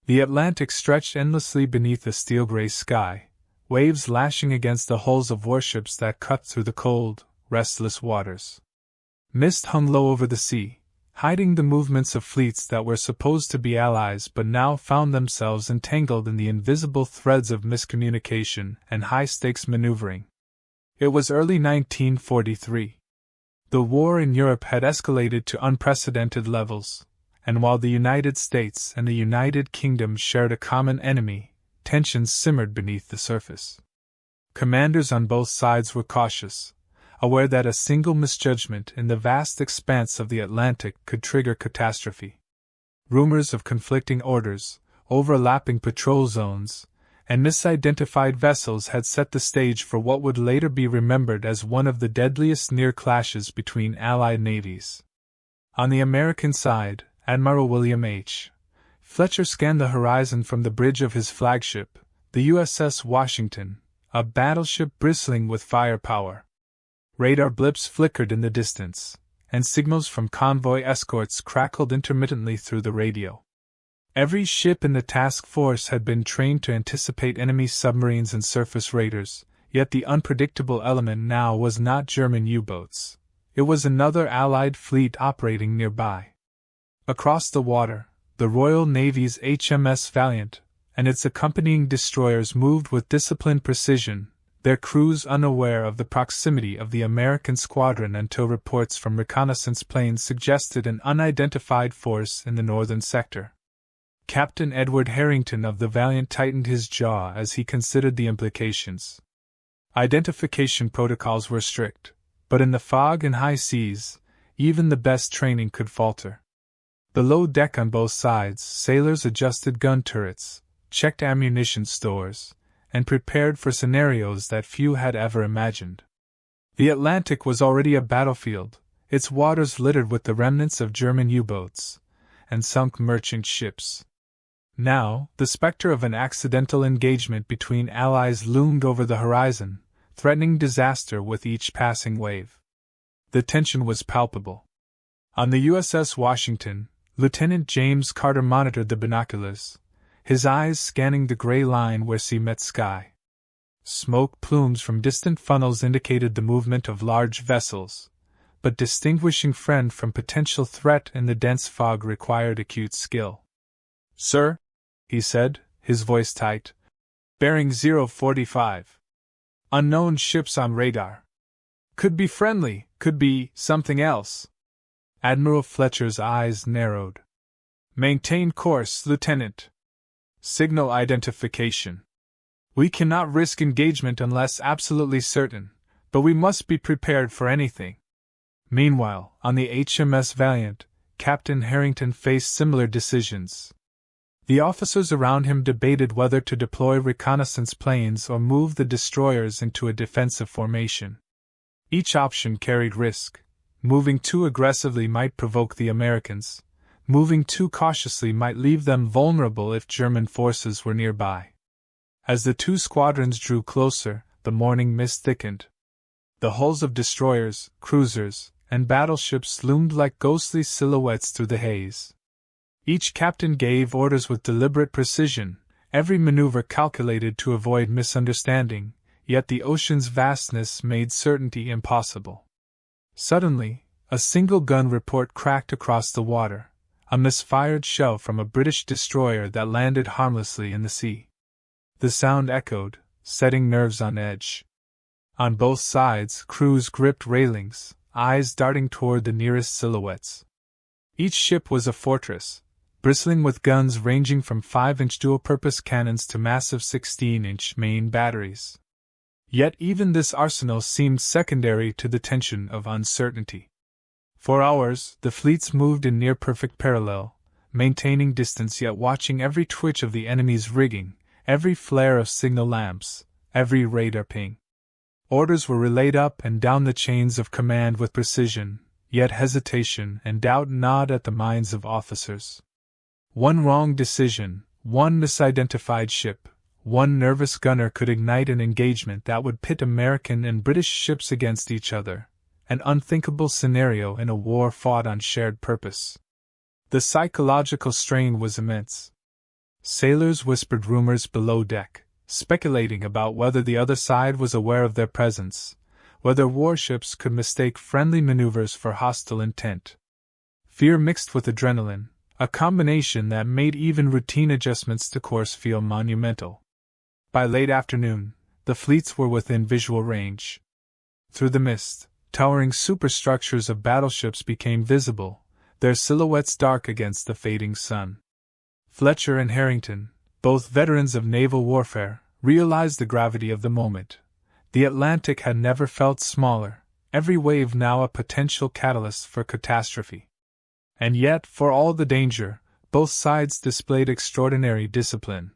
The Atlantic stretched endlessly beneath a steel-gray sky, waves lashing against the hulls of warships that cut through the cold, restless waters. Mist hung low over the sea, hiding the movements of fleets that were supposed to be allies but now found themselves entangled in the invisible threads of miscommunication and high-stakes maneuvering. It was early 1943. The war in Europe had escalated to unprecedented levels, and while the United States and the United Kingdom shared a common enemy, tensions simmered beneath the surface. Commanders on both sides were cautious, aware that a single misjudgment in the vast expanse of the Atlantic could trigger catastrophe. Rumors of conflicting orders, overlapping patrol zones, and misidentified vessels had set the stage for what would later be remembered as one of the deadliest near clashes between Allied navies. On the American side, Admiral William H. Fletcher scanned the horizon from the bridge of his flagship, the USS Washington, a battleship bristling with firepower. Radar blips flickered in the distance, and signals from convoy escorts crackled intermittently through the radio. Every ship in the task force had been trained to anticipate enemy submarines and surface raiders, yet the unpredictable element now was not German U-boats. It was another Allied fleet operating nearby. Across the water, the Royal Navy's HMS Valiant and its accompanying destroyers moved with disciplined precision, their crews unaware of the proximity of the American squadron until reports from reconnaissance planes suggested an unidentified force in the northern sector. Captain Edward Harrington of the Valiant tightened his jaw as he considered the implications. Identification protocols were strict, but in the fog and high seas, even the best training could falter. Below deck on both sides, sailors adjusted gun turrets, checked ammunition stores, and prepared for scenarios that few had ever imagined. The Atlantic was already a battlefield, its waters littered with the remnants of German U-boats and sunk merchant ships. Now, the specter of an accidental engagement between allies loomed over the horizon, threatening disaster with each passing wave. The tension was palpable. On the USS Washington, Lieutenant James Carter monitored the binoculars, his eyes scanning the gray line where sea met sky. Smoke plumes from distant funnels indicated the movement of large vessels, but distinguishing friend from potential threat in the dense fog required acute skill. "Sir," he said, his voice tight, "bearing 045. Unknown ships on radar. Could be friendly, could be something else." Admiral Fletcher's eyes narrowed. "Maintain course, Lieutenant. Signal identification. We cannot risk engagement unless absolutely certain, but we must be prepared for anything." Meanwhile, on the HMS Valiant, Captain Harrington faced similar decisions. The officers around him debated whether to deploy reconnaissance planes or move the destroyers into a defensive formation. Each option carried risk. Moving too aggressively might provoke the Americans. Moving too cautiously might leave them vulnerable if German forces were nearby. As the two squadrons drew closer, the morning mist thickened. The hulls of destroyers, cruisers, and battleships loomed like ghostly silhouettes through the haze. Each captain gave orders with deliberate precision, every maneuver calculated to avoid misunderstanding, yet the ocean's vastness made certainty impossible. Suddenly, a single gun report cracked across the water, a misfired shell from a British destroyer that landed harmlessly in the sea. The sound echoed, setting nerves on edge. On both sides, crews gripped railings, eyes darting toward the nearest silhouettes. Each ship was a fortress, bristling with guns ranging from 5-inch dual-purpose cannons to massive 16-inch main batteries. Yet even this arsenal seemed secondary to the tension of uncertainty. For hours, the fleets moved in near-perfect parallel, maintaining distance yet watching every twitch of the enemy's rigging, every flare of signal lamps, every radar ping. Orders were relayed up and down the chains of command with precision, yet hesitation and doubt gnawed at the minds of officers. One wrong decision, one misidentified ship, one nervous gunner could ignite an engagement that would pit American and British ships against each other, an unthinkable scenario in a war fought on shared purpose. The psychological strain was immense. Sailors whispered rumors below deck, speculating about whether the other side was aware of their presence, whether warships could mistake friendly maneuvers for hostile intent. Fear mixed with adrenaline, a combination that made even routine adjustments to course feel monumental. By late afternoon, the fleets were within visual range. Through the mist, towering superstructures of battleships became visible, their silhouettes dark against the fading sun. Fletcher and Harrington, both veterans of naval warfare, realized the gravity of the moment. The Atlantic had never felt smaller, every wave now a potential catalyst for catastrophe. And yet, for all the danger, both sides displayed extraordinary discipline.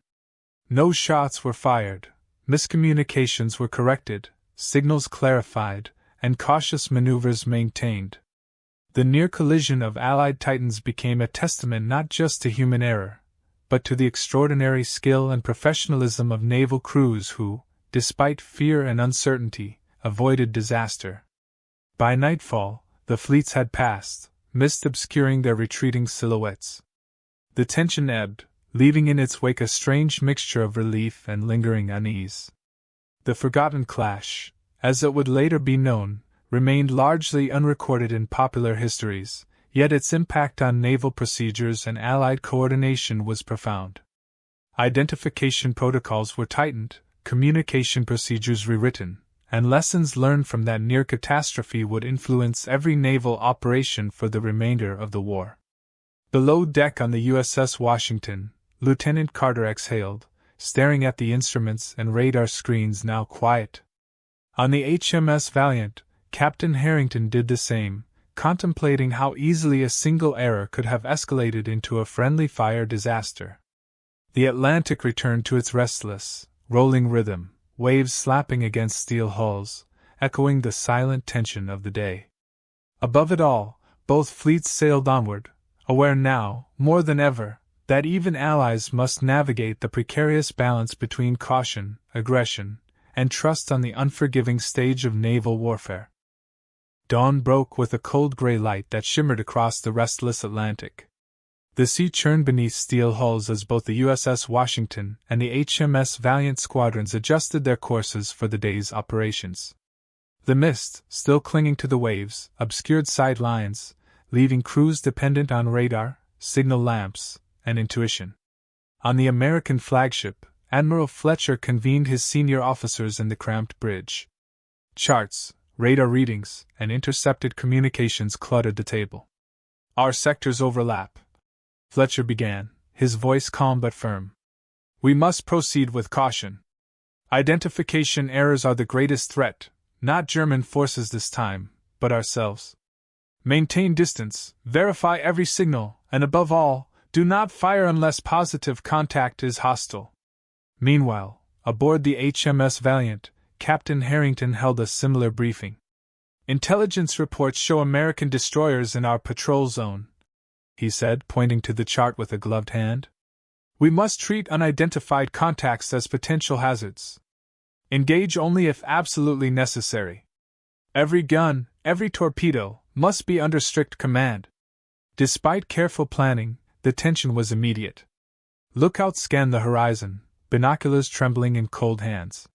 No shots were fired, miscommunications were corrected, signals clarified, and cautious maneuvers maintained. The near collision of Allied Titans became a testament not just to human error, but to the extraordinary skill and professionalism of naval crews who, despite fear and uncertainty, avoided disaster. By nightfall, the fleets had passed, mist obscuring their retreating silhouettes. The tension ebbed, leaving in its wake a strange mixture of relief and lingering unease. The forgotten clash, as it would later be known, remained largely unrecorded in popular histories, yet its impact on naval procedures and Allied coordination was profound. Identification protocols were tightened, communication procedures rewritten, and lessons learned from that near catastrophe would influence every naval operation for the remainder of the war. Below deck on the USS Washington, Lieutenant Carter exhaled, staring at the instruments and radar screens now quiet. On the HMS Valiant, Captain Harrington did the same, contemplating how easily a single error could have escalated into a friendly fire disaster. The Atlantic returned to its restless, rolling rhythm, waves slapping against steel hulls, echoing the silent tension of the day. Above it all, both fleets sailed onward, aware now, more than ever, that even allies must navigate the precarious balance between caution, aggression, and trust on the unforgiving stage of naval warfare. Dawn broke with a cold gray light that shimmered across the restless Atlantic. The sea churned beneath steel hulls as both the USS Washington and the HMS Valiant squadrons adjusted their courses for the day's operations. The mist, still clinging to the waves, obscured sight lines, leaving crews dependent on radar, signal lamps, and intuition. On the American flagship, Admiral Fletcher convened his senior officers in the cramped bridge. Charts, radar readings, and intercepted communications cluttered the table. "Our sectors overlap," Fletcher began, his voice calm but firm. "We must proceed with caution. Identification errors are the greatest threat, not German forces this time, but ourselves. Maintain distance, verify every signal, and above all, do not fire unless positive contact is hostile." Meanwhile, aboard the HMS Valiant, Captain Harrington held a similar briefing. "Intelligence reports show American destroyers in our patrol zone," he said, pointing to the chart with a gloved hand. "We must treat unidentified contacts as potential hazards. Engage only if absolutely necessary. Every gun, every torpedo, must be under strict command." Despite careful planning, the tension was immediate. Lookouts scanned the horizon, binoculars trembling in cold hands.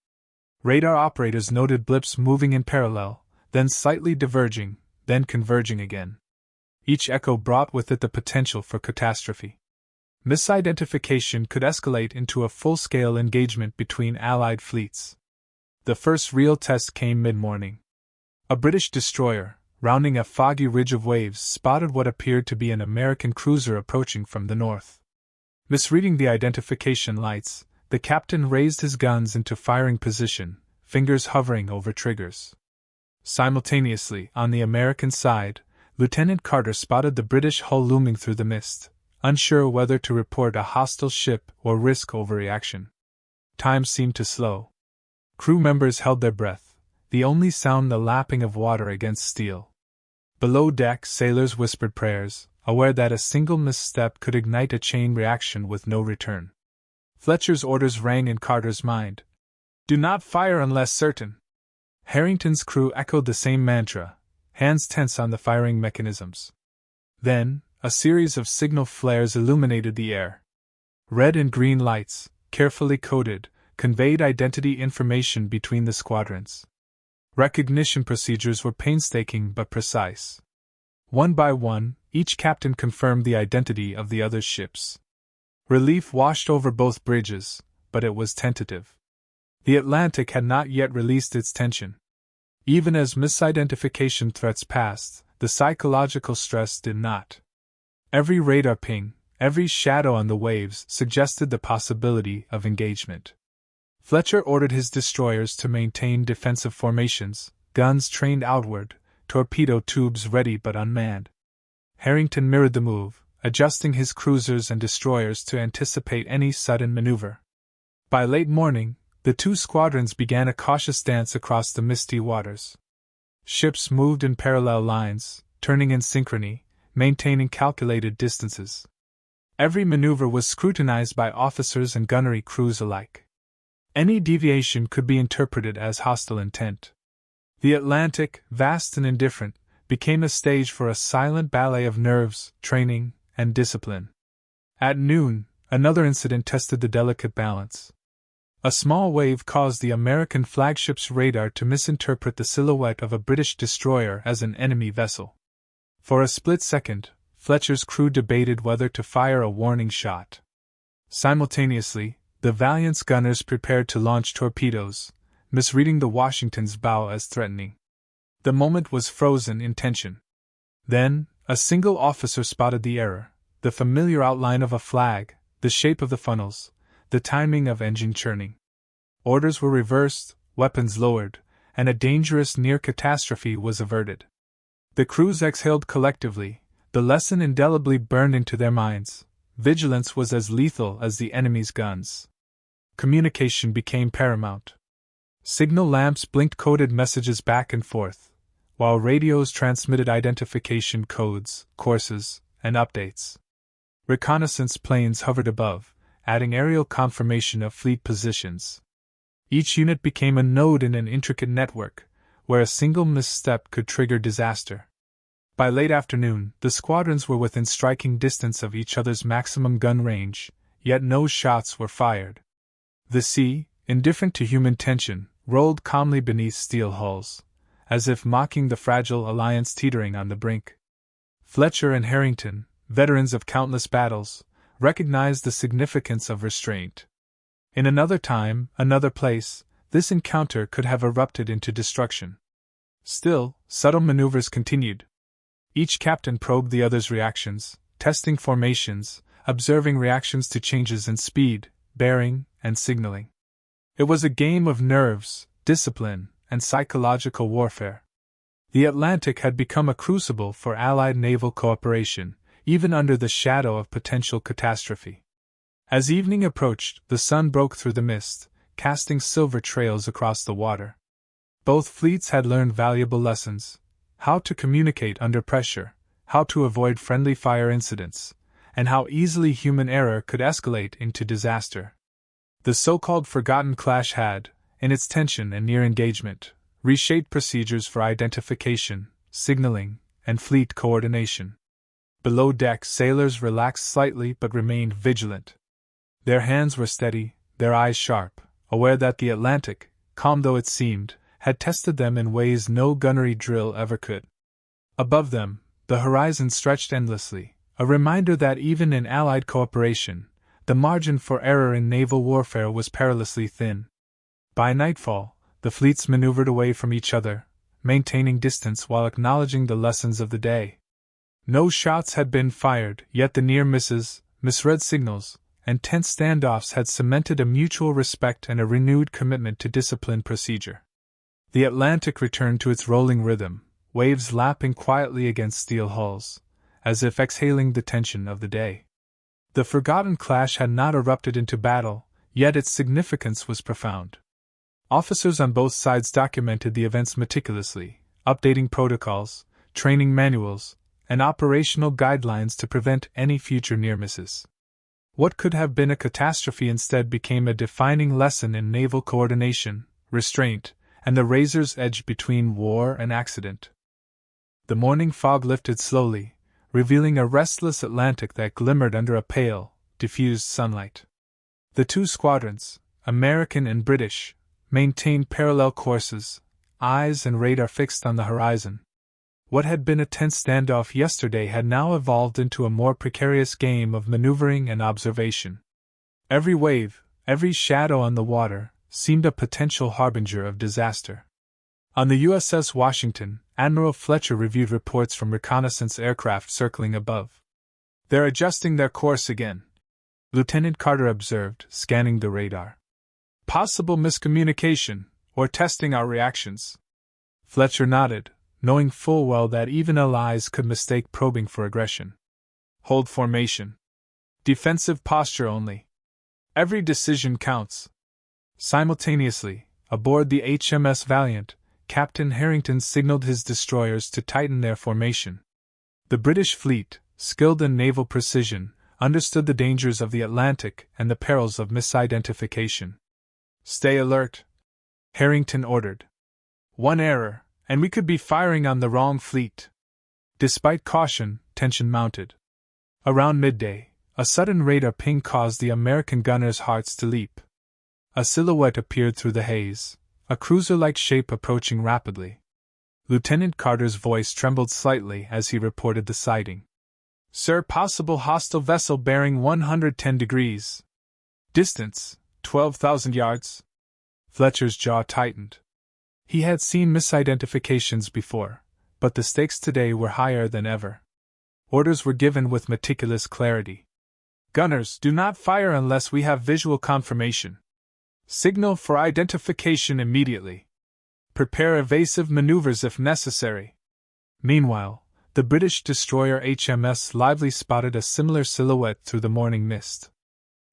Radar operators noted blips moving in parallel, then slightly diverging, then converging again. Each echo brought with it the potential for catastrophe. Misidentification could escalate into a full-scale engagement between Allied fleets. The first real test came mid-morning. A British destroyer, rounding a foggy ridge of waves, spotted what appeared to be an American cruiser approaching from the north. Misreading the identification lights, the captain raised his guns into firing position, fingers hovering over triggers. Simultaneously, on the American side, Lieutenant Carter spotted the British hull looming through the mist, unsure whether to report a hostile ship or risk overreaction. Time seemed to slow. Crew members held their breath, the only sound the lapping of water against steel. Below deck, sailors whispered prayers, aware that a single misstep could ignite a chain reaction with no return. Fletcher's orders rang in Carter's mind. "Do not fire unless certain." Harrington's crew echoed the same mantra, hands tense on the firing mechanisms. Then, a series of signal flares illuminated the air. Red and green lights, carefully coded, conveyed identity information between the squadrons. Recognition procedures were painstaking but precise. One by one, each captain confirmed the identity of the other's ships. Relief washed over both bridges, but it was tentative. The Atlantic had not yet released its tension. Even as misidentification threats passed, the psychological stress did not. Every radar ping, every shadow on the waves suggested the possibility of engagement. Fletcher ordered his destroyers to maintain defensive formations, guns trained outward, torpedo tubes ready but unmanned. Harrington mirrored the move, adjusting his cruisers and destroyers to anticipate any sudden maneuver. By late morning, the two squadrons began a cautious dance across the misty waters. Ships moved in parallel lines, turning in synchrony, maintaining calculated distances. Every maneuver was scrutinized by officers and gunnery crews alike. Any deviation could be interpreted as hostile intent. The Atlantic, vast and indifferent, became a stage for a silent ballet of nerves, training, and discipline. At noon, another incident tested the delicate balance. A small wave caused the American flagship's radar to misinterpret the silhouette of a British destroyer as an enemy vessel. For a split second, Fletcher's crew debated whether to fire a warning shot. Simultaneously, the Valiant's gunners prepared to launch torpedoes, misreading the Washington's bow as threatening. The moment was frozen in tension. Then, a single officer spotted the error: the familiar outline of a flag, the shape of the funnels, the timing of engine churning. Orders were reversed, weapons lowered, and a dangerous near-catastrophe was averted. The crews exhaled collectively, the lesson indelibly burned into their minds: vigilance was as lethal as the enemy's guns. Communication became paramount. Signal lamps blinked coded messages back and forth, while radios transmitted identification codes, courses, and updates. Reconnaissance planes hovered above, adding aerial confirmation of fleet positions. Each unit became a node in an intricate network, where a single misstep could trigger disaster. By late afternoon, the squadrons were within striking distance of each other's maximum gun range, yet no shots were fired. The sea, indifferent to human tension, rolled calmly beneath steel hulls, as if mocking the fragile alliance teetering on the brink. Fletcher and Harrington, veterans of countless battles, recognized the significance of restraint. In another time, another place, this encounter could have erupted into destruction. Still, subtle maneuvers continued. Each captain probed the other's reactions, testing formations, observing reactions to changes in speed, bearing, and signaling. It was a game of nerves, discipline, and psychological warfare. The Atlantic had become a crucible for Allied naval cooperation, even under the shadow of potential catastrophe. As evening approached, the sun broke through the mist, casting silver trails across the water. Both fleets had learned valuable lessons: how to communicate under pressure, how to avoid friendly fire incidents, and how easily human error could escalate into disaster. The so-called forgotten clash had, in its tension and near engagement, reshaped procedures for identification, signaling, and fleet coordination. Below deck, sailors relaxed slightly but remained vigilant. Their hands were steady, their eyes sharp, aware that the Atlantic, calm though it seemed, had tested them in ways no gunnery drill ever could. Above them, the horizon stretched endlessly, a reminder that even in Allied cooperation, the margin for error in naval warfare was perilously thin. By nightfall, the fleets maneuvered away from each other, maintaining distance while acknowledging the lessons of the day. No shots had been fired, yet the near misses, misread signals, and tense standoffs had cemented a mutual respect and a renewed commitment to disciplined procedure. The Atlantic returned to its rolling rhythm, waves lapping quietly against steel hulls, as if exhaling the tension of the day. The forgotten clash had not erupted into battle, yet its significance was profound. Officers on both sides documented the events meticulously, updating protocols, training manuals, and operational guidelines to prevent any future near misses. What could have been a catastrophe instead became a defining lesson in naval coordination, restraint, and the razor's edge between war and accident. The morning fog lifted slowly, revealing a restless Atlantic that glimmered under a pale, diffused sunlight. The two squadrons, American and British, maintained parallel courses, eyes and radar fixed on the horizon. What had been a tense standoff yesterday had now evolved into a more precarious game of maneuvering and observation. Every wave, every shadow on the water, seemed a potential harbinger of disaster. On the USS Washington, Admiral Fletcher reviewed reports from reconnaissance aircraft circling above. "They're adjusting their course again," Lieutenant Carter observed, scanning the radar. "Possible miscommunication, or testing our reactions." Fletcher nodded, knowing full well that even allies could mistake probing for aggression. "Hold formation. Defensive posture only. Every decision counts." Simultaneously, aboard the HMS Valiant, Captain Harrington signaled his destroyers to tighten their formation. The British fleet, skilled in naval precision, understood the dangers of the Atlantic and the perils of misidentification. "Stay alert," Harrington ordered. "One error, and we could be firing on the wrong fleet." Despite caution, tension mounted. Around midday, a sudden radar ping caused the American gunners' hearts to leap. A silhouette appeared through the haze, a cruiser-like shape approaching rapidly. Lieutenant Carter's voice trembled slightly as he reported the sighting. "Sir, possible hostile vessel bearing 110 degrees. Distance, 12,000 yards." Fletcher's jaw tightened. He had seen misidentifications before, but the stakes today were higher than ever. Orders were given with meticulous clarity. "Gunners, do not fire unless we have visual confirmation. Signal for identification immediately. Prepare evasive maneuvers if necessary." Meanwhile, the British destroyer HMS Lively spotted a similar silhouette through the morning mist.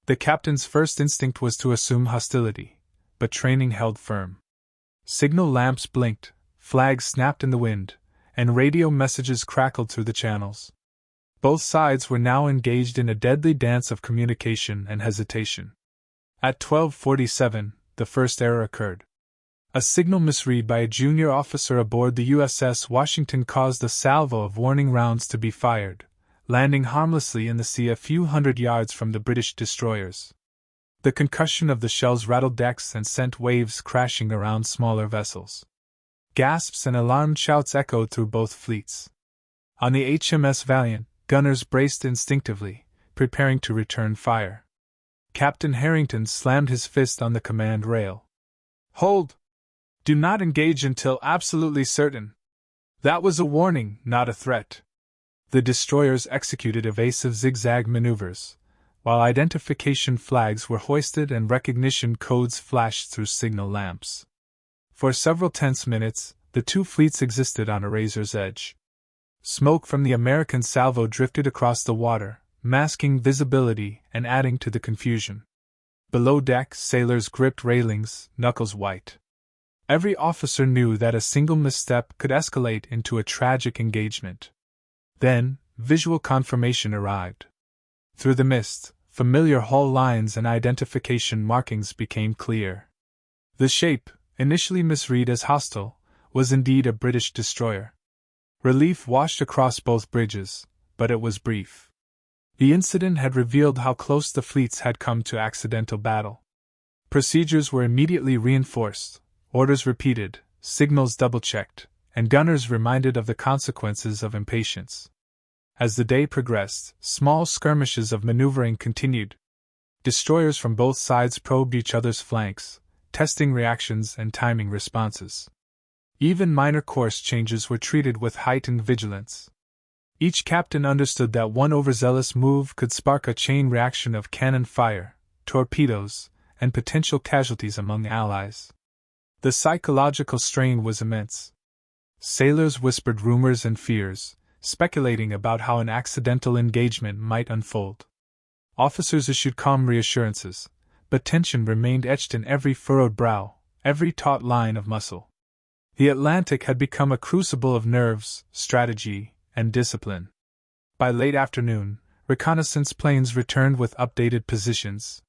The captain's first instinct was to assume hostility, but training held firm. Signal lamps blinked, flags snapped in the wind, and radio messages crackled through the channels. Both sides were now engaged in a deadly dance of communication and hesitation. At 12:47, the first error occurred. A signal misread by a junior officer aboard the USS Washington caused a salvo of warning rounds to be fired, landing harmlessly in the sea a few hundred yards from the British destroyers. The concussion of the shells rattled decks and sent waves crashing around smaller vessels. Gasps and alarmed shouts echoed through both fleets. On the HMS Valiant, gunners braced instinctively, preparing to return fire. Captain Harrington slammed his fist on the command rail. "Hold! Do not engage until absolutely certain." That was a warning, not a threat. The destroyers executed evasive zigzag maneuvers, while identification flags were hoisted and recognition codes flashed through signal lamps. For several tense minutes, the two fleets existed on a razor's edge. Smoke from the American salvo drifted across the water, masking visibility and adding to the confusion. Below deck, sailors gripped railings, knuckles white. Every officer knew that a single misstep could escalate into a tragic engagement. Then, visual confirmation arrived. Through the mist, familiar hull lines and identification markings became clear. The shape, initially misread as hostile, was indeed a British destroyer. Relief washed across both bridges, but it was brief. The incident had revealed how close the fleets had come to accidental battle. Procedures were immediately reinforced, orders repeated, signals double-checked, and gunners reminded of the consequences of impatience. As the day progressed, small skirmishes of maneuvering continued. Destroyers from both sides probed each other's flanks, testing reactions and timing responses. Even minor course changes were treated with heightened vigilance. Each captain understood that one overzealous move could spark a chain reaction of cannon fire, torpedoes, and potential casualties among allies. The psychological strain was immense. Sailors whispered rumors and fears, speculating about how an accidental engagement might unfold. Officers issued calm reassurances, but tension remained etched in every furrowed brow, every taut line of muscle. The Atlantic had become a crucible of nerves, strategy, and discipline. By late afternoon, reconnaissance planes returned with updated positions.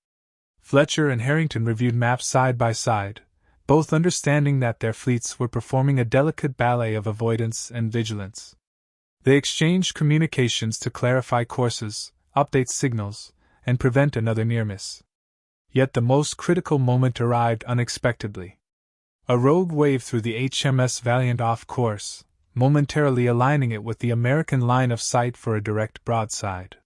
Fletcher and Harrington reviewed maps side by side, both understanding that their fleets were performing a delicate ballet of avoidance and vigilance. They exchanged communications to clarify courses, update signals, and prevent another near miss. Yet the most critical moment arrived unexpectedly. A rogue wave threw the HMS Valiant off course, momentarily aligning it with the American line of sight for a direct broadside.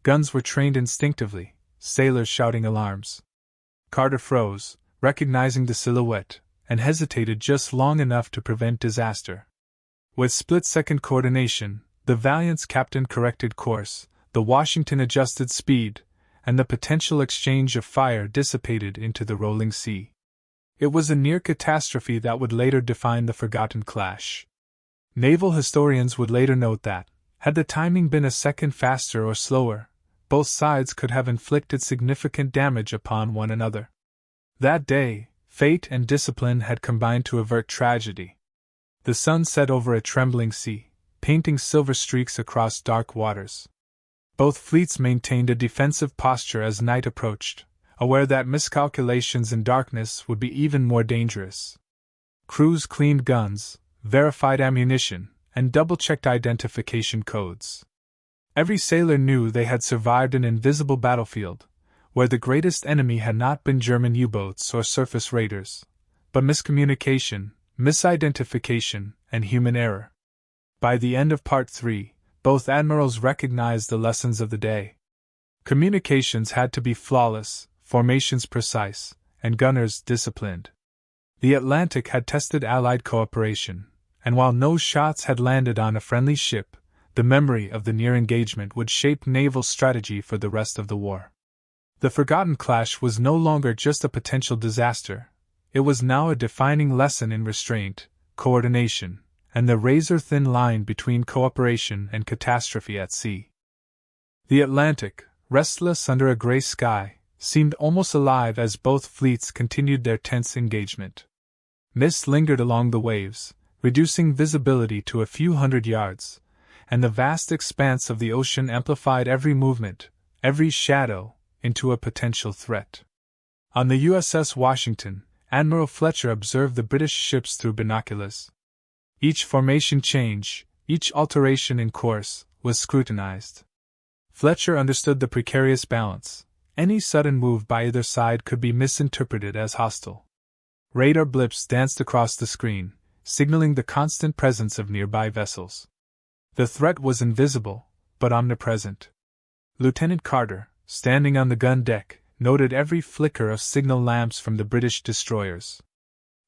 Guns were trained instinctively, sailors shouting alarms. Carter froze, recognizing the silhouette, and hesitated just long enough to prevent disaster. With split-second coordination, the Valiant's captain corrected course, the Washington adjusted speed, and the potential exchange of fire dissipated into the rolling sea. It was a near catastrophe that would later define the forgotten clash. Naval historians would later note that, had the timing been a second faster or slower, both sides could have inflicted significant damage upon one another. That day, fate and discipline had combined to avert tragedy. The sun set over a trembling sea, painting silver streaks across dark waters. Both fleets maintained a defensive posture as night approached, aware that miscalculations in darkness would be even more dangerous. Crews cleaned guns, verified ammunition, and double-checked identification codes. Every sailor knew they had survived an invisible battlefield, where the greatest enemy had not been German U-boats or surface raiders, but miscommunication, misidentification, and human error. By the end of Part 3, both admirals recognized the lessons of the day. Communications had to be flawless, formations precise, and gunners disciplined. The Atlantic had tested Allied cooperation, and while no shots had landed on a friendly ship, the memory of the near engagement would shape naval strategy for the rest of the war. The forgotten clash was no longer just a potential disaster, it was now a defining lesson in restraint, coordination, and the razor-thin line between cooperation and catastrophe at sea. The Atlantic, restless under a gray sky, seemed almost alive as both fleets continued their tense engagement. Mist lingered along the waves, reducing visibility to a few hundred yards, and the vast expanse of the ocean amplified every movement, every shadow, into a potential threat. On the USS Washington, Admiral Fletcher observed the British ships through binoculars. Each formation change, each alteration in course, was scrutinized. Fletcher understood the precarious balance. Any sudden move by either side could be misinterpreted as hostile. Radar blips danced across the screen, signaling the constant presence of nearby vessels. The threat was invisible, but omnipresent. Lieutenant Carter, standing on the gun deck, noted every flicker of signal lamps from the British destroyers.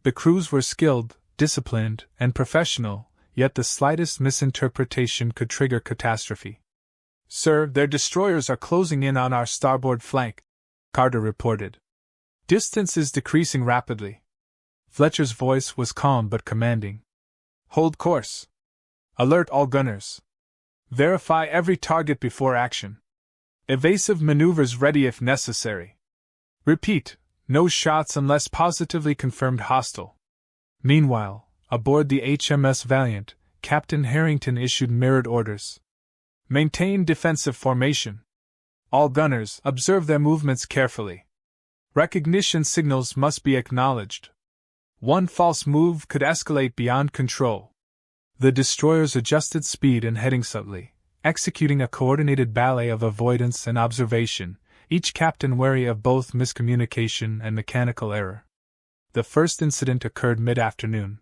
The crews were skilled, disciplined, and professional, yet the slightest misinterpretation could trigger catastrophe. "Sir, their destroyers are closing in on our starboard flank," Carter reported. "Distance is decreasing rapidly." Fletcher's voice was calm but commanding. "Hold course. Alert all gunners. Verify every target before action. Evasive maneuvers ready if necessary. Repeat, no shots unless positively confirmed hostile." Meanwhile, aboard the HMS Valiant, Captain Harrington issued mirrored orders. "Maintain defensive formation. All gunners, observe their movements carefully. Recognition signals must be acknowledged. One false move could escalate beyond control." The destroyers adjusted speed and heading subtly, executing a coordinated ballet of avoidance and observation, each captain wary of both miscommunication and mechanical error. The first incident occurred mid-afternoon.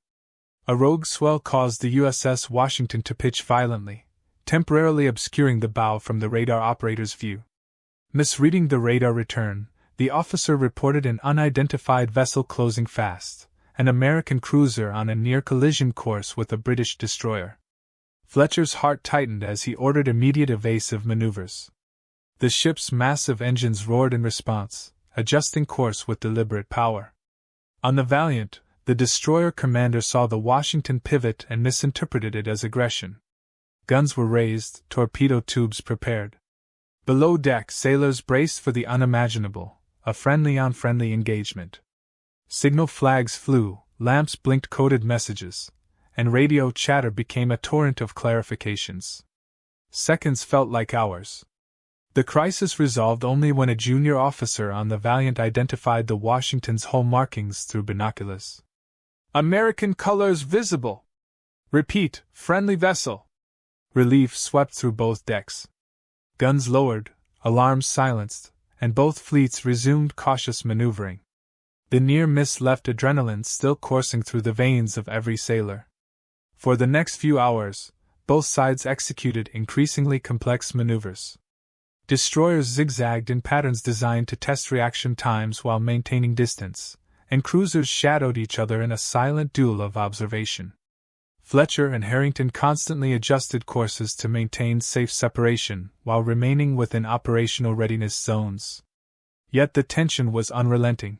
A rogue swell caused the USS Washington to pitch violently, temporarily obscuring the bow from the radar operator's view. Misreading the radar return, the officer reported an unidentified vessel closing fast, an American cruiser on a near-collision course with a British destroyer. Fletcher's heart tightened as he ordered immediate evasive maneuvers. The ship's massive engines roared in response, adjusting course with deliberate power. On the Valiant, the destroyer commander saw the Washington pivot and misinterpreted it as aggression. Guns were raised, torpedo tubes prepared. Below deck, sailors braced for the unimaginable, a friendly-on-friendly engagement. Signal flags flew, lamps blinked coded messages, and radio chatter became a torrent of clarifications. Seconds felt like hours. The crisis resolved only when a junior officer on the Valiant identified the Washington's hull markings through binoculars. "American colors visible! Repeat, friendly vessel!" Relief swept through both decks. Guns lowered, alarms silenced, and both fleets resumed cautious maneuvering. The near miss left adrenaline still coursing through the veins of every sailor. For the next few hours, both sides executed increasingly complex maneuvers. Destroyers zigzagged in patterns designed to test reaction times while maintaining distance, and cruisers shadowed each other in a silent duel of observation. Fletcher and Harrington constantly adjusted courses to maintain safe separation while remaining within operational readiness zones. Yet the tension was unrelenting.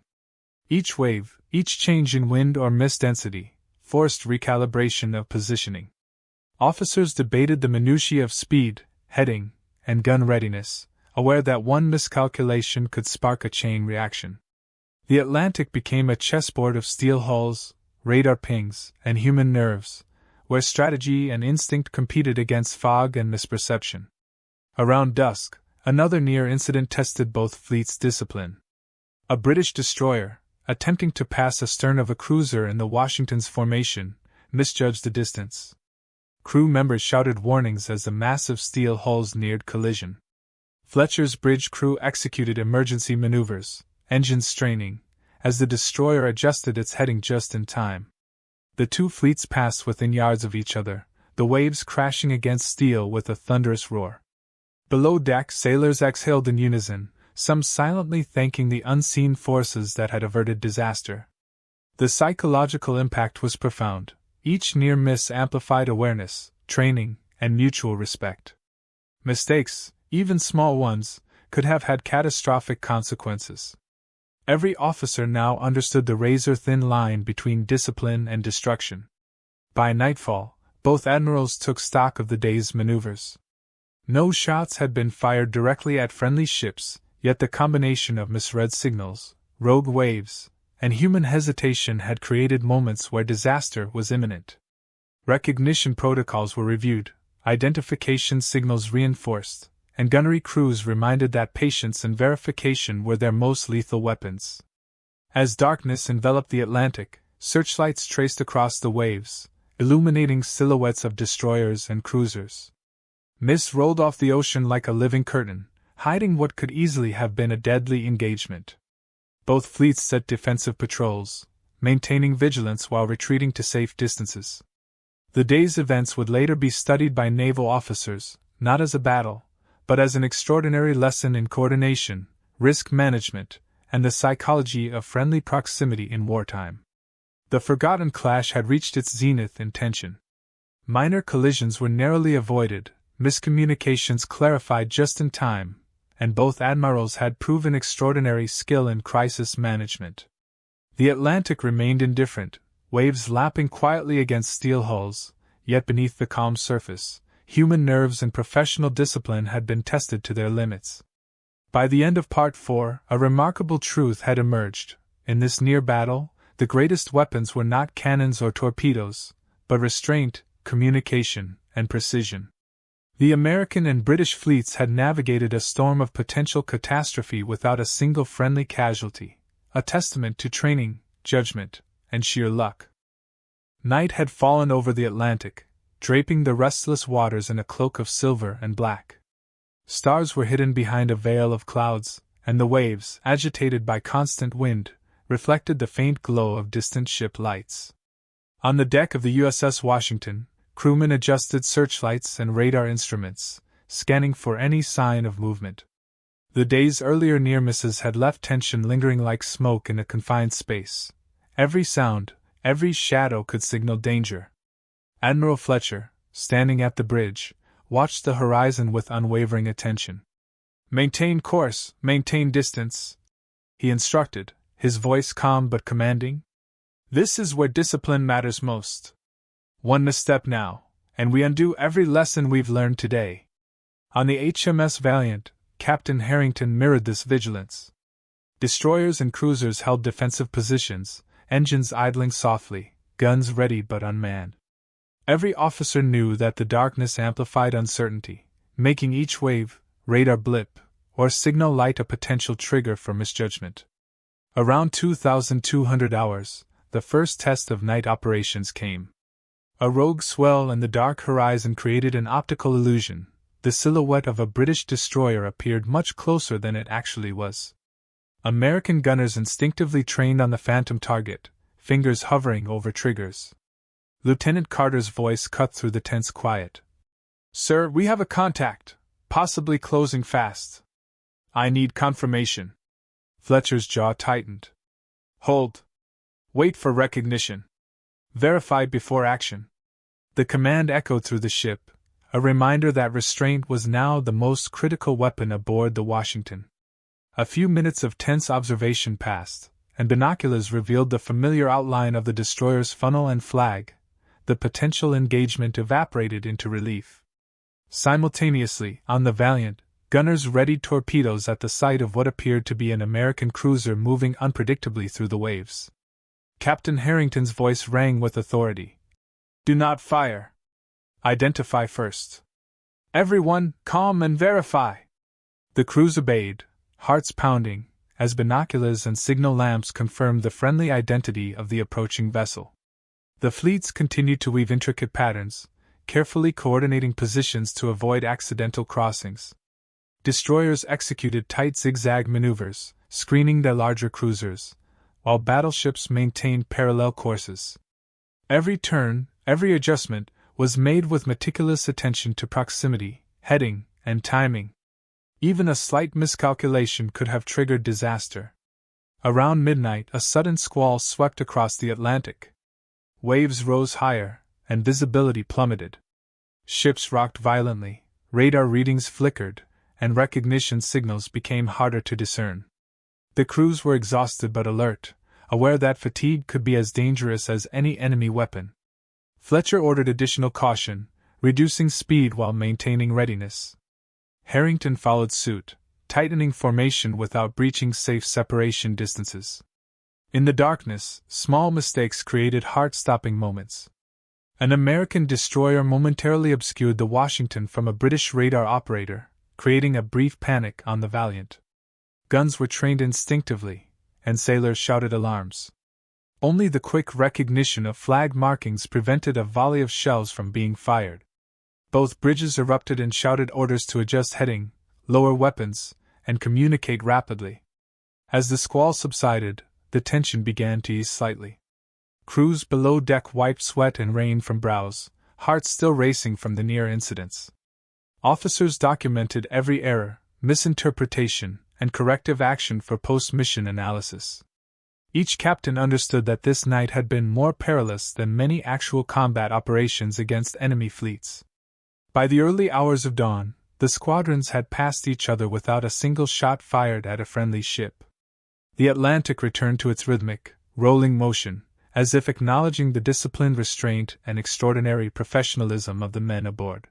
Each wave, each change in wind or mist density, forced recalibration of positioning. Officers debated the minutiae of speed, heading, and gun readiness, aware that one miscalculation could spark a chain reaction. The Atlantic became a chessboard of steel hulls, radar pings, and human nerves, where strategy and instinct competed against fog and misperception. Around dusk, another near incident tested both fleets' discipline. A British destroyer, attempting to pass astern of a cruiser in the Washington's formation, misjudged the distance. Crew members shouted warnings as the massive steel hulls neared collision. Fletcher's bridge crew executed emergency maneuvers, engines straining, as the destroyer adjusted its heading just in time. The two fleets passed within yards of each other, the waves crashing against steel with a thunderous roar. Below deck, sailors exhaled in unison, some silently thanking the unseen forces that had averted disaster. The psychological impact was profound. Each near miss amplified awareness, training, and mutual respect. Mistakes, even small ones, could have had catastrophic consequences. Every officer now understood the razor-thin line between discipline and destruction. By nightfall, both admirals took stock of the day's maneuvers. No shots had been fired directly at friendly ships, yet the combination of misread signals, rogue waves, and human hesitation had created moments where disaster was imminent. Recognition protocols were reviewed, identification signals reinforced, and gunnery crews reminded that patience and verification were their most lethal weapons. As darkness enveloped the Atlantic, searchlights traced across the waves, illuminating silhouettes of destroyers and cruisers. Mist rolled off the ocean like a living curtain, hiding what could easily have been a deadly engagement. Both fleets set defensive patrols, maintaining vigilance while retreating to safe distances. The day's events would later be studied by naval officers, not as a battle, but as an extraordinary lesson in coordination, risk management, and the psychology of friendly proximity in wartime. The forgotten clash had reached its zenith in tension. Minor collisions were narrowly avoided, miscommunications clarified just in time, and both admirals had proven extraordinary skill in crisis management. The Atlantic remained indifferent, waves lapping quietly against steel hulls, yet beneath the calm surface, human nerves and professional discipline had been tested to their limits. By the end of Part 4, a remarkable truth had emerged. In this near battle, the greatest weapons were not cannons or torpedoes, but restraint, communication, and precision. The American and British fleets had navigated a storm of potential catastrophe without a single friendly casualty, a testament to training, judgment, and sheer luck. Night had fallen over the Atlantic, draping the restless waters in a cloak of silver and black. Stars were hidden behind a veil of clouds, and the waves, agitated by constant wind, reflected the faint glow of distant ship lights. On the deck of the USS Washington, crewmen adjusted searchlights and radar instruments, scanning for any sign of movement. The day's earlier near misses had left tension lingering like smoke in a confined space. Every sound, every shadow could signal danger. Admiral Fletcher, standing at the bridge, watched the horizon with unwavering attention. "Maintain course, maintain distance," he instructed, his voice calm but commanding. "This is where discipline matters most. One misstep now, and we undo every lesson we've learned today." On the HMS Valiant, Captain Harrington mirrored this vigilance. Destroyers and cruisers held defensive positions, engines idling softly, guns ready but unmanned. Every officer knew that the darkness amplified uncertainty, making each wave, radar blip, or signal light a potential trigger for misjudgment. Around 2,200 hours, the first test of night operations came. A rogue swell in the dark horizon created an optical illusion. the silhouette of a British destroyer appeared much closer than it actually was. American gunners instinctively trained on the phantom target, fingers hovering over triggers. Lieutenant Carter's voice cut through the tense quiet. "Sir, we have a contact, possibly closing fast. I need confirmation." Fletcher's jaw tightened. "Hold. Wait for recognition. Verify before action." The command echoed through the ship, a reminder that restraint was now the most critical weapon aboard the Washington. A few minutes of tense observation passed, and binoculars revealed the familiar outline of the destroyer's funnel and flag. The potential engagement evaporated into relief. Simultaneously, on the Valiant, gunners readied torpedoes at the sight of what appeared to be an American cruiser moving unpredictably through the waves. Captain Harrington's voice rang with authority. "Do not fire. Identify first. Everyone, calm and verify." The crews obeyed, hearts pounding, as binoculars and signal lamps confirmed the friendly identity of the approaching vessel. The fleets continued to weave intricate patterns, carefully coordinating positions to avoid accidental crossings. Destroyers executed tight zigzag maneuvers, screening their larger cruisers, while battleships maintained parallel courses. Every turn, every adjustment, was made with meticulous attention to proximity, heading, and timing. Even a slight miscalculation could have triggered disaster. Around midnight, a sudden squall swept across the Atlantic. Waves rose higher, and visibility plummeted. Ships rocked violently, radar readings flickered, and recognition signals became harder to discern. The crews were exhausted but alert, aware that fatigue could be as dangerous as any enemy weapon. Fletcher ordered additional caution, reducing speed while maintaining readiness. Harrington followed suit, tightening formation without breaching safe separation distances. In the darkness, small mistakes created heart-stopping moments. An American destroyer momentarily obscured the Washington from a British radar operator, creating a brief panic on the Valiant. Guns were trained instinctively, and sailors shouted alarms. Only the quick recognition of flag markings prevented a volley of shells from being fired. Both bridges erupted and shouted orders to adjust heading, lower weapons, and communicate rapidly. As the squall subsided, the tension began to ease slightly. Crews below deck wiped sweat and rain from brows, hearts still racing from the near incidents. Officers documented every error, misinterpretation, and corrective action for post-mission analysis. Each captain understood that this night had been more perilous than many actual combat operations against enemy fleets. By the early hours of dawn, the squadrons had passed each other without a single shot fired at a friendly ship. The Atlantic returned to its rhythmic, rolling motion, as if acknowledging the disciplined restraint and extraordinary professionalism of the men aboard.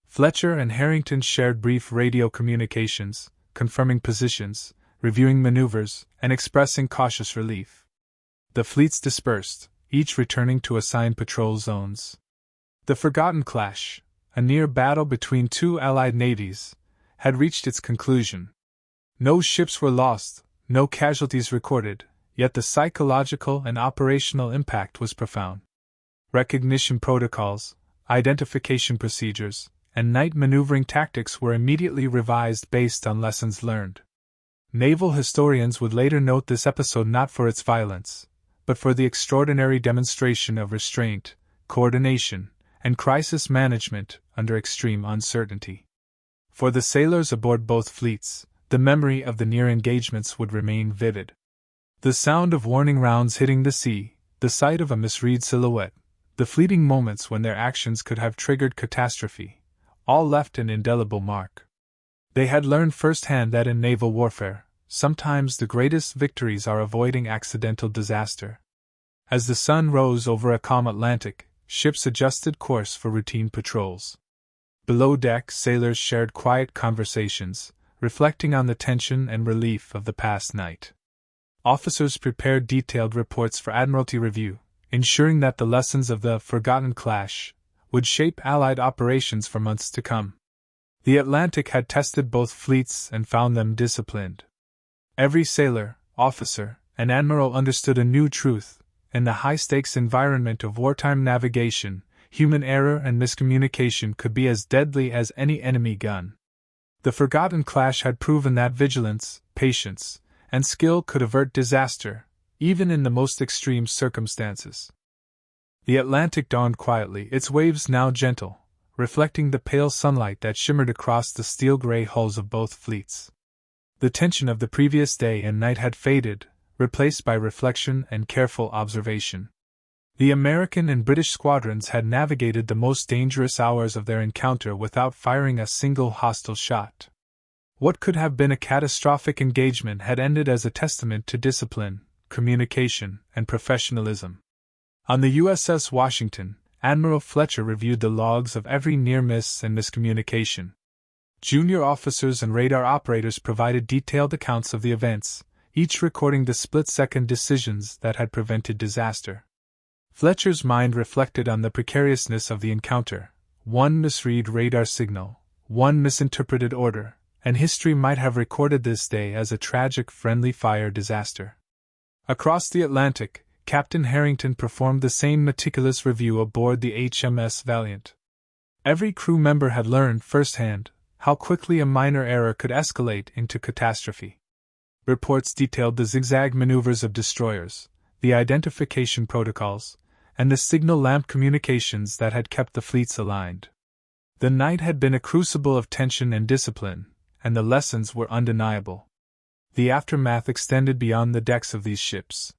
Fletcher and Harrington shared brief radio communications, confirming positions, reviewing maneuvers, and expressing cautious relief. The fleets dispersed, each returning to assigned patrol zones. The forgotten clash, a near battle between two Allied navies, had reached its conclusion. No ships were lost, no casualties recorded, yet the psychological and operational impact was profound. Recognition protocols, identification procedures, and night maneuvering tactics were immediately revised based on lessons learned. Naval historians would later note this episode not for its violence, but for the extraordinary demonstration of restraint, coordination, and crisis management under extreme uncertainty. For the sailors aboard both fleets, the memory of the near engagements would remain vivid. The sound of warning rounds hitting the sea, the sight of a misread silhouette, the fleeting moments when their actions could have triggered catastrophe, all left an indelible mark. They had learned firsthand that in naval warfare, sometimes the greatest victories are avoiding accidental disaster. As the sun rose over a calm Atlantic, ships adjusted course for routine patrols. Below deck, sailors shared quiet conversations, reflecting on the tension and relief of the past night. Officers prepared detailed reports for Admiralty review, ensuring that the lessons of the forgotten clash would shape Allied operations for months to come. The Atlantic had tested both fleets and found them disciplined. Every sailor, officer, and admiral understood a new truth: in the high-stakes environment of wartime navigation, human error and miscommunication could be as deadly as any enemy gun. The forgotten clash had proven that vigilance, patience, and skill could avert disaster, even in the most extreme circumstances. The Atlantic dawned quietly, its waves now gentle, reflecting the pale sunlight that shimmered across the steel-gray hulls of both fleets. The tension of the previous day and night had faded, replaced by reflection and careful observation. The American and British squadrons had navigated the most dangerous hours of their encounter without firing a single hostile shot. What could have been a catastrophic engagement had ended as a testament to discipline, communication, and professionalism. On the USS Washington, Admiral Fletcher reviewed the logs of every near miss and miscommunication. Junior officers and radar operators provided detailed accounts of the events, each recording the split-second decisions that had prevented disaster. Fletcher's mind reflected on the precariousness of the encounter. One misread radar signal, one misinterpreted order, and history might have recorded this day as a tragic friendly fire disaster. Across the Atlantic, Captain Harrington performed the same meticulous review aboard the HMS Valiant. Every crew member had learned firsthand how quickly a minor error could escalate into catastrophe. Reports detailed the zigzag maneuvers of destroyers, the identification protocols, and the signal lamp communications that had kept the fleets aligned. The night had been a crucible of tension and discipline, and the lessons were undeniable. The aftermath extended beyond the decks of these ships.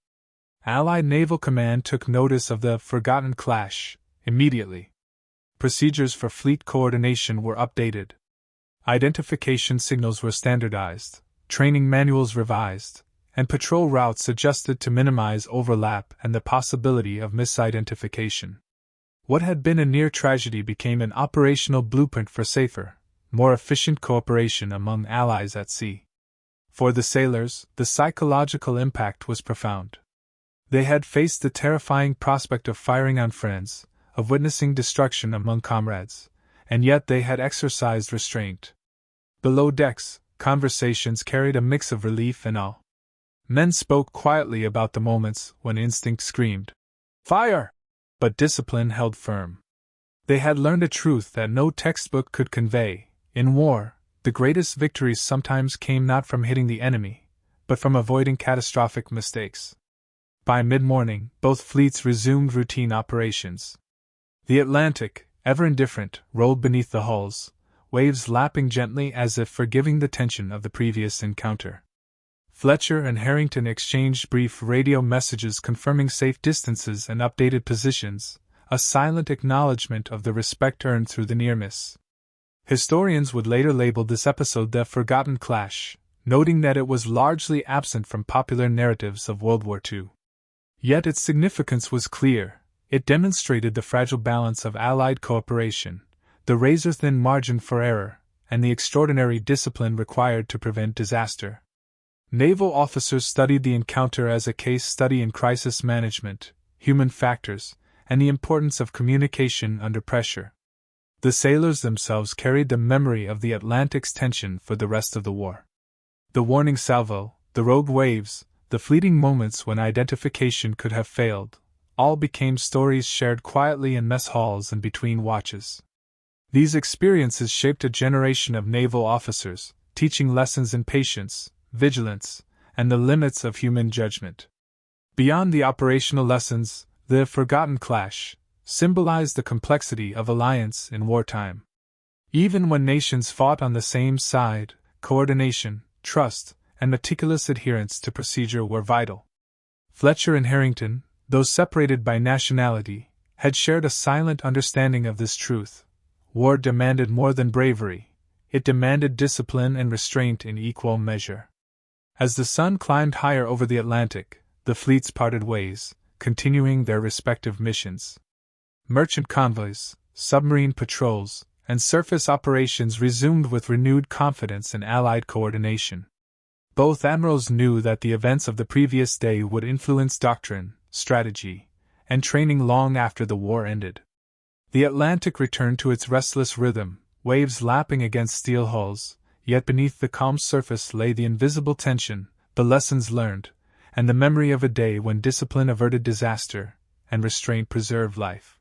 Allied Naval Command took notice of the forgotten clash immediately. Procedures for fleet coordination were updated. Identification signals were standardized, training manuals revised, and patrol routes adjusted to minimize overlap and the possibility of misidentification. What had been a near tragedy became an operational blueprint for safer, more efficient cooperation among allies at sea. For the sailors, the psychological impact was profound. They had faced the terrifying prospect of firing on friends, of witnessing destruction among comrades, and yet they had exercised restraint. Below decks, conversations carried a mix of relief and awe. Men spoke quietly about the moments when instinct screamed, "Fire!" but discipline held firm. They had learned a truth that no textbook could convey. In war, the greatest victories sometimes came not from hitting the enemy, but from avoiding catastrophic mistakes. By mid-morning, both fleets resumed routine operations. The Atlantic, ever indifferent, rolled beneath the hulls, waves lapping gently as if forgiving the tension of the previous encounter. Fletcher and Harrington exchanged brief radio messages confirming safe distances and updated positions, a silent acknowledgement of the respect earned through the near miss. Historians would later label this episode the Forgotten Clash, noting that it was largely absent from popular narratives of World War II. Yet its significance was clear. It demonstrated the fragile balance of Allied cooperation, the razor-thin margin for error, and the extraordinary discipline required to prevent disaster. Naval officers studied the encounter as a case study in crisis management, human factors, and the importance of communication under pressure. The sailors themselves carried the memory of the Atlantic's tension for the rest of the war. The warning salvo, the rogue waves, the fleeting moments when identification could have failed, all became stories shared quietly in mess halls and between watches. These experiences shaped a generation of naval officers, teaching lessons in patience, vigilance, and the limits of human judgment. Beyond the operational lessons, the Forgotten Clash symbolized the complexity of alliance in wartime. Even when nations fought on the same side, coordination, trust, and meticulous adherence to procedure were vital. Fletcher and Harrington, though separated by nationality, had shared a silent understanding of this truth. War demanded more than bravery, it demanded discipline and restraint in equal measure. As the sun climbed higher over the Atlantic, the fleets parted ways, continuing their respective missions. Merchant convoys, submarine patrols, and surface operations resumed with renewed confidence and Allied coordination. Both admirals knew that the events of the previous day would influence doctrine, strategy, and training long after the war ended. The Atlantic returned to its restless rhythm, waves lapping against steel hulls, yet beneath the calm surface lay the invisible tension, the lessons learned, and the memory of a day when discipline averted disaster, and restraint preserved life.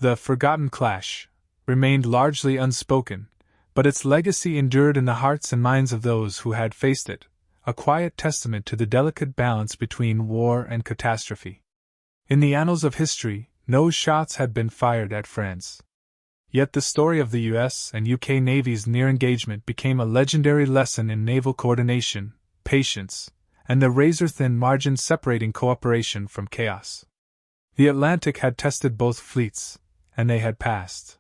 The forgotten clash remained largely unspoken, but its legacy endured in the hearts and minds of those who had faced it, a quiet testament to the delicate balance between war and catastrophe. In the annals of history, no shots had been fired at France. Yet the story of the US and UK navies' near engagement became a legendary lesson in naval coordination, patience, and the razor-thin margin separating cooperation from chaos. The Atlantic had tested both fleets, and they had passed.